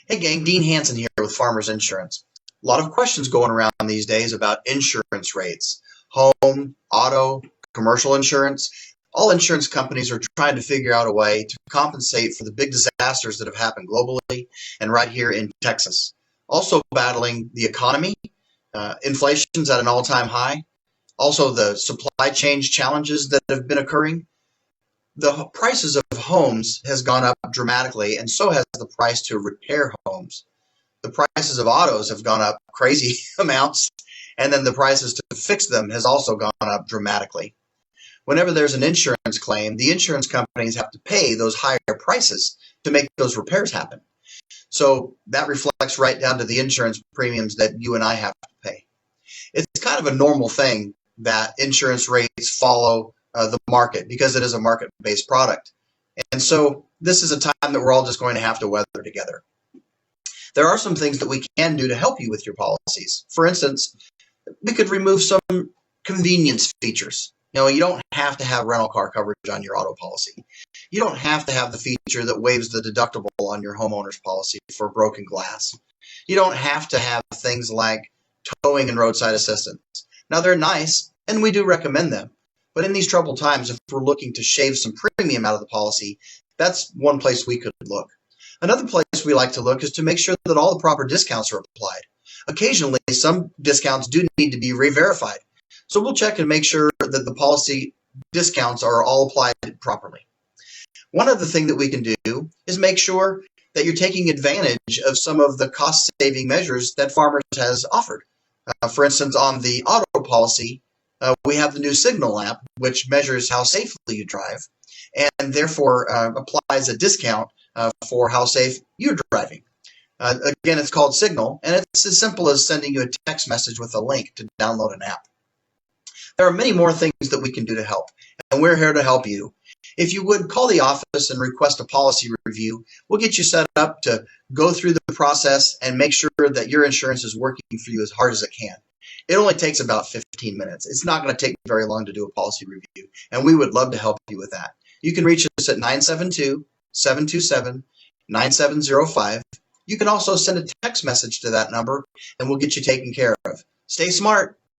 Hey gang, Dean Hansen here with Farmers Insurance. A lot of questions going around these days about insurance rates. Home, auto, commercial insurance. All insurance companies are trying to figure out a way to compensate for the big disasters that have happened globally and right here in Texas. Also battling the economy. Inflation's at an all-time high. Also the supply chain challenges that have been occurring. The prices of homes has gone up dramatically, and so has the price to repair homes. The prices of autos have gone up crazy amounts, and then the prices to fix them has also gone up dramatically. Whenever there's an insurance claim, the insurance companies have to pay those higher prices to make those repairs happen. So that reflects right down to the insurance premiums that you and I have to pay. It's kind of a normal thing that insurance rates follow the market because it is a market-based product. And so this is a time that we're all just going to have to weather together. There are some things that we can do to help you with your policies. For instance, we could remove some convenience features. You don't have to have rental car coverage on your auto policy. You don't have to have the feature that waives the deductible on your homeowner's policy for broken glass. You don't have to have things like towing and roadside assistance. Now, they're nice, and we do recommend them. But in these troubled times, if we're looking to shave some premium out of the policy, that's one place we could look. Another place we like to look is to make sure that all the proper discounts are applied. Occasionally, some discounts do need to be re-verified. So we'll check and make sure that the policy discounts are all applied properly. One other thing that we can do is make sure that you're taking advantage of some of the cost-saving measures that Farmers has offered. For instance, on the auto policy, we have the new Signal app, which measures how safely you drive and therefore applies a discount for how safe you're driving. Again, it's called Signal, and it's as simple as sending you a text message with a link to download an app. There are many more things that we can do to help, and we're here to help you. If you would, call the office and request a policy review. We'll get you set up to go through the process and make sure that your insurance is working for you as hard as it can. It only takes about 15 minutes. It's not going to take very long to do a policy review, and we would love to help you with that. You can reach us at 972-727-9705. You can also send a text message to that number, and we'll get you taken care of. Stay smart.